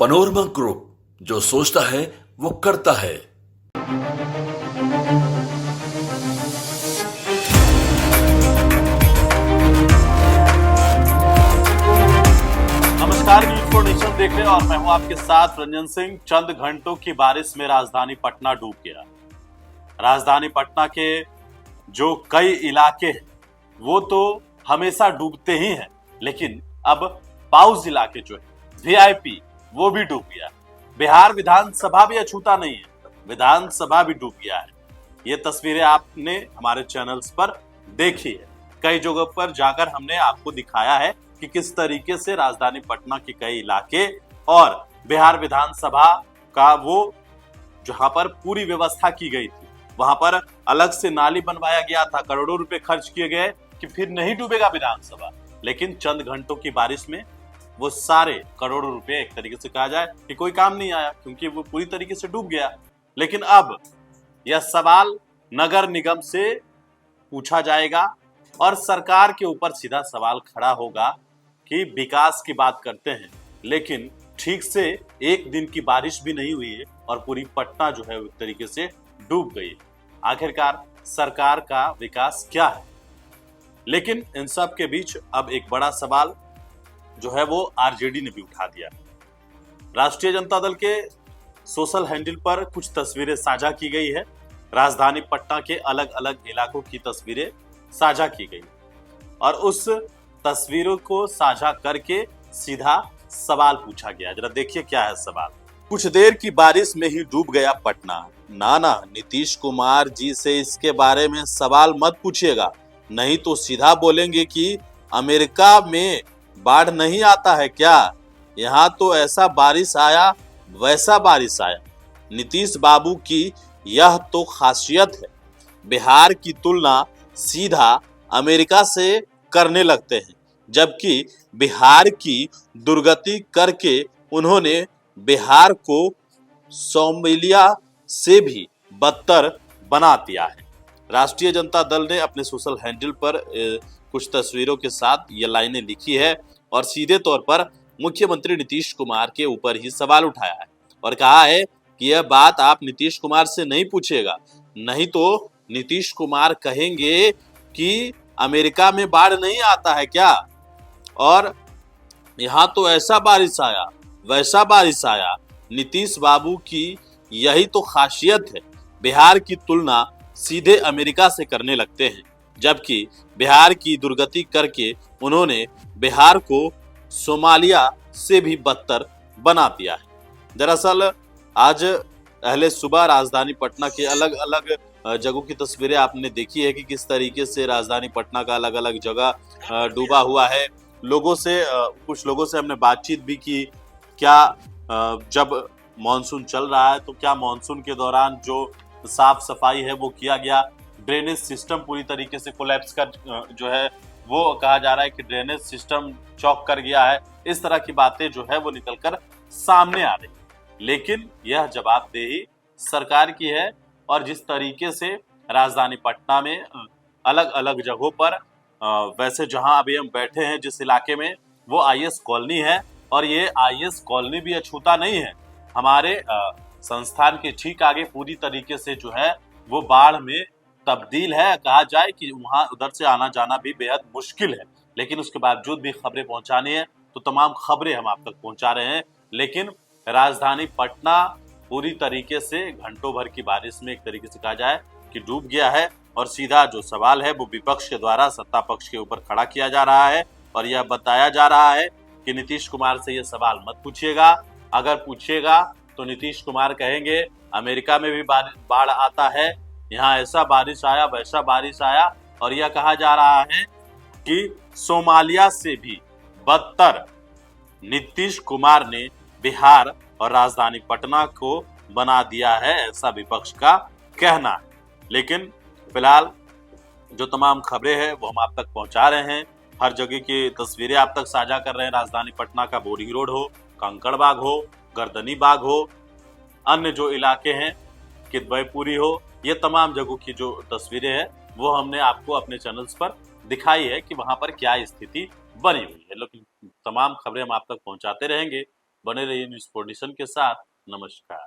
Panorama group, जो सोचता है वो करता है। नमस्कार, न्यूज़ फॉर नेशन देख रहे हैं और मैं हूं आपके साथ रंजन सिंह। चंद घंटों की बारिश में राजधानी पटना डूब गया। राजधानी पटना के जो कई इलाके हैं वो तो हमेशा डूबते ही हैं, लेकिन अब पाउस इलाके जो है वीआईपी वो भी डूब गया। बिहार विधानसभा भी अछूता नहीं है, विधानसभा भी डूब गया है। ये तस्वीरें आपने हमारे चैनल्स पर देखी है। कई जगहों पर जाकर हमने आपको दिखाया है कि किस तरीके से राजधानी पटना के कई इलाके और बिहार विधानसभा का वो जहां पर पूरी व्यवस्था की गई थी, वहां पर अलग से नाली बनवाया गया था, करोड़ों रुपए खर्च किए गए कि फिर नहीं डूबेगा विधानसभा। लेकिन चंद घंटों की बारिश में वो सारे करोड़ों रुपए एक तरीके से कहा जाए कि कोई काम नहीं आया, क्योंकि वो पूरी तरीके से डूब गया। लेकिन अब यह सवाल नगर निगम से पूछा जाएगा और सरकार के ऊपर सीधा सवाल खड़ा होगा कि विकास की बात करते हैं, लेकिन ठीक से एक दिन की बारिश भी नहीं हुई है और पूरी पटना जो है एक तरीके से डूब गई। आखिरकार सरकार का विकास क्या है? लेकिन इन सब के बीच अब एक बड़ा सवाल जो है वो आरजेडी ने भी उठा दिया। राष्ट्रीय जनता दल के सोशल हैंडल पर कुछ तस्वीरें साझा की गई है। राजधानी पटना के अलग अलग इलाकों की तस्वीरें साझा की गई और उस तस्वीरों को साझा करके सीधा सवाल पूछा गया। जरा देखिए क्या है सवाल। कुछ देर की बारिश में ही डूब गया पटना। नाना नीतीश कुमार जी से इसके बारे में सवाल मत पूछिएगा, नहीं तो सीधा बोलेंगे कि अमेरिका में बाढ़ नहीं आता है क्या? यहाँ तो ऐसा बारिश आया वैसा बारिश आया। नीतीश बाबू की यह तो खासियत है, बिहार की तुलना सीधा अमेरिका से करने लगते हैं, जबकि बिहार की दुर्गति करके उन्होंने बिहार को सोमालिया से भी बदतर बना दिया है। राष्ट्रीय जनता दल ने अपने सोशल हैंडल पर कुछ तस्वीरों के साथ ये लाइनें लिखी है और सीधे तौर पर मुख्यमंत्री नीतीश कुमार के ऊपर ही सवाल उठाया है और कहा है कि यह बात आप नीतीश कुमार से नहीं पूछेगा, नहीं तो नीतीश कुमार कहेंगे कि अमेरिका में बाढ़ नहीं आता है क्या, और यहाँ तो ऐसा बारिश आया वैसा बारिश आया। नीतीश बाबू की यही तो खासियत है, बिहार की तुलना सीधे अमेरिका से करने लगते हैं, जबकि बिहार की दुर्गति करके उन्होंने बिहार को सोमालिया से भी बदतर बना दिया है। दरअसल आज पहले सुबह राजधानी पटना के अलग अलग जगहों की तस्वीरें आपने देखी है कि किस तरीके से राजधानी पटना का अलग अलग जगह डूबा हुआ है। कुछ लोगों से हमने बातचीत भी की, क्या जब मॉनसून चल रहा है तो क्या मॉनसून के दौरान जो साफ सफाई है वो किया गया? ड्रेनेज सिस्टम पूरी तरीके से कोलैप्स कर जो है वो कहा जा रहा है कि ड्रेनेज सिस्टम चौक कर गया है। इस तरह की बातें जो है वो निकलकर सामने आ रही, लेकिन यह जवाबदेही सरकार की है। और जिस तरीके से राजधानी पटना में अलग अलग जगहों पर वैसे जहां अभी हम बैठे हैं जिस इलाके में, वो आईएस कॉलोनी है और ये आईएस कॉलोनी भी अछूता नहीं है। हमारे संस्थान के ठीक आगे पूरी तरीके से जो है वो बाढ़ में तब्दील है। कहा जाए कि वहां उधर से आना जाना भी बेहद मुश्किल है, लेकिन उसके बावजूद भी खबरें पहुंचानी है तो तमाम खबरें हम आप तक पहुंचा रहे हैं। लेकिन राजधानी पटना पूरी तरीके से घंटों भर की बारिश में एक तरीके से कहा जाए कि डूब गया है और सीधा जो सवाल है वो विपक्ष के द्वारा सत्ता पक्ष के ऊपर खड़ा किया जा रहा है और यह बताया जा रहा है कि नीतीश कुमार से यह सवाल मत पूछिएगा। अगर पूछिएगा तो नीतीश कुमार कहेंगे अमेरिका में भी बाढ़ आता है, यहाँ ऐसा बारिश आया वैसा बारिश आया, और यह कहा जा रहा है कि सोमालिया से भी बदतर नीतीश कुमार ने बिहार और राजधानी पटना को बना दिया है, ऐसा विपक्ष का कहना है। लेकिन फिलहाल जो तमाम खबरें हैं वो हम आप तक पहुंचा रहे हैं, हर जगह की तस्वीरें आप तक साझा कर रहे हैं। राजधानी पटना का बोरिंग रोड हो, कंकड़बाग हो, गर्दनी बाग हो, अन्य जो इलाके हैं किदवईपुरी हो, ये तमाम जगहों की जो तस्वीरें हैं वो हमने आपको अपने चैनल्स पर दिखाई है कि वहां पर क्या स्थिति बनी हुई है। लेकिन तमाम खबरें हम आप तक पहुंचाते रहेंगे। बने रहिए न्यूज पोर्टिशन के साथ। नमस्कार।